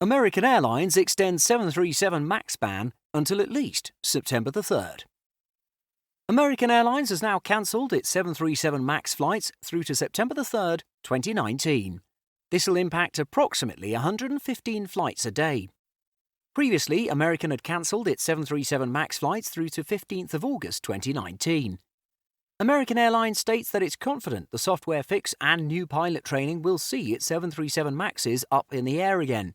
American Airlines extends 737 MAX ban until at least September the 3rd. American Airlines has now cancelled its 737 MAX flights through to September the 3rd, 2019. This will impact approximately 115 flights a day. Previously, American had cancelled its 737 MAX flights through to 15th of August 2019. American Airlines states that it's confident the software fix and new pilot training will see its 737 MAXs up in the air again.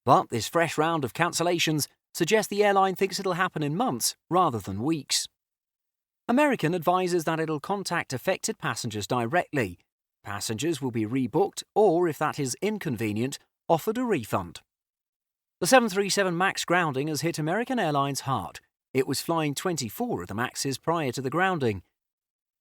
But this fresh round of cancellations suggests the airline thinks it'll happen in months rather than weeks. American advises that it'll contact affected passengers directly. Passengers will be rebooked or, if that is inconvenient, offered a refund. The 737 MAX grounding has hit American Airlines hard. It was flying 24 of the MAXs prior to the grounding.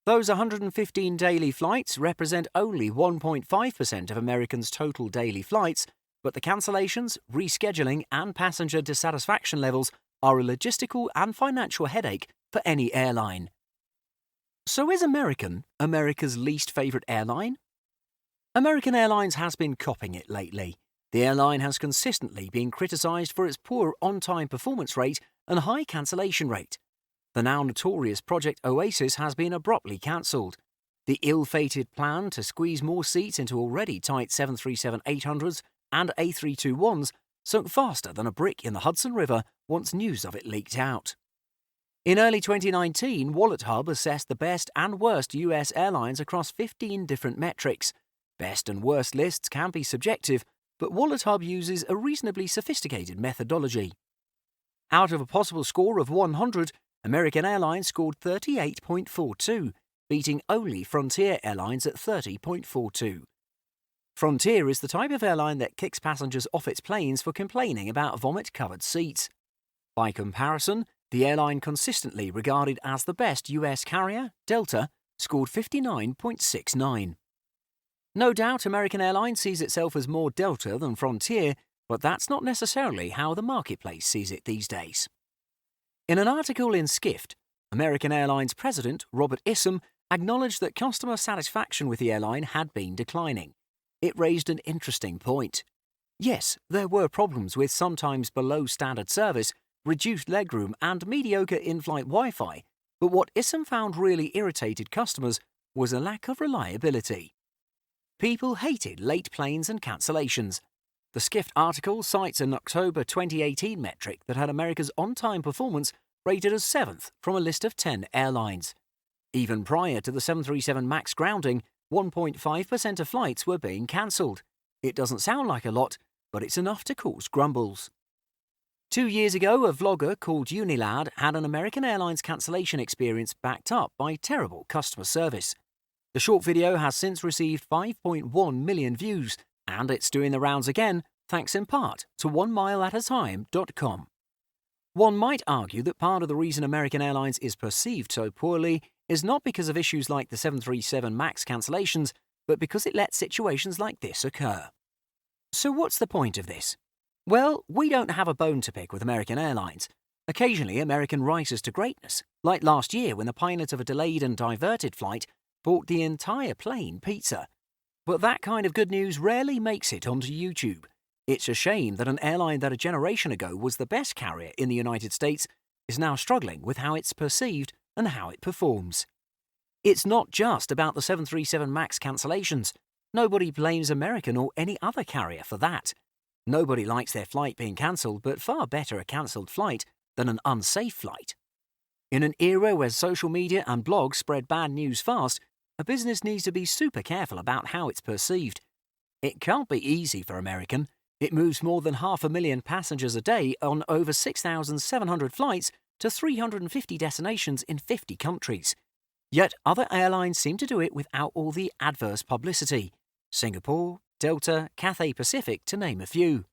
Those 115 daily flights represent only 1.5% of American's total daily flights, but the cancellations, rescheduling, and passenger dissatisfaction levels are a logistical and financial headache for any airline. So is American America's least favourite airline? American Airlines has been copping it lately. The airline has consistently been criticised for its poor on-time performance rate and high cancellation rate. The now notorious Project Oasis has been abruptly cancelled. The ill-fated plan to squeeze more seats into already tight 737-800s and A321s sunk faster than a brick in the Hudson River once news of it leaked out. In early 2019, WalletHub assessed the best and worst US airlines across 15 different metrics. Best and worst lists can be subjective, but WalletHub uses a reasonably sophisticated methodology. Out of a possible score of 100, American Airlines scored 38.42, beating only Frontier Airlines at 30.42. Frontier is the type of airline that kicks passengers off its planes for complaining about vomit-covered seats. By comparison, the airline consistently regarded as the best US carrier, Delta, scored 59.69. No doubt American Airlines sees itself as more Delta than Frontier, but that's not necessarily how the marketplace sees it these days. In an article in Skift, American Airlines President Robert Isom acknowledged that customer satisfaction with the airline had been declining. It raised an interesting point. Yes, there were problems with sometimes below-standard service, reduced legroom and mediocre in-flight Wi-Fi, but what Isom found really irritated customers was a lack of reliability. People hated late planes and cancellations. The Skift article cites an October 2018 metric that had America's on-time performance rated as 7th from a list of 10 airlines. Even prior to the 737 MAX grounding, 1.5% of flights were being cancelled. It doesn't sound like a lot, but it's enough to cause grumbles. 2 years ago, a vlogger called Unilad had an American Airlines cancellation experience backed up by terrible customer service. The short video has since received 5.1 million views, and it's doing the rounds again, thanks in part to onemileatatime.com. One might argue that part of the reason American Airlines is perceived so poorly is not because of issues like the 737 MAX cancellations, but because it lets situations like this occur. So what's the point of this? Well, we don't have a bone to pick with American Airlines. Occasionally, American rises to greatness, like last year when the pilot of a delayed and diverted flight bought the entire plane pizza. But that kind of good news rarely makes it onto YouTube. It's a shame that an airline that a generation ago was the best carrier in the United States is now struggling with how it's perceived and how it performs. It's not just about the 737 MAX cancellations. Nobody blames American or any other carrier for that. Nobody likes their flight being cancelled, but far better a cancelled flight than an unsafe flight. In an era where social media and blogs spread bad news fast, a business needs to be super careful about how it's perceived. It can't be easy for American. It moves more than 500,000 passengers a day on over 6,700 flights to 350 destinations in 50 countries. Yet other airlines seem to do it without all the adverse publicity. Singapore, Delta, Cathay Pacific, to name a few.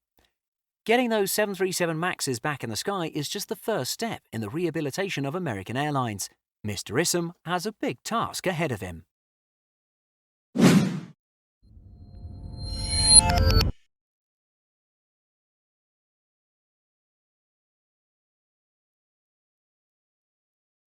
Getting those 737 MAXs back in the sky is just the first step in the rehabilitation of American Airlines. Mr. Isom has a big task ahead of him.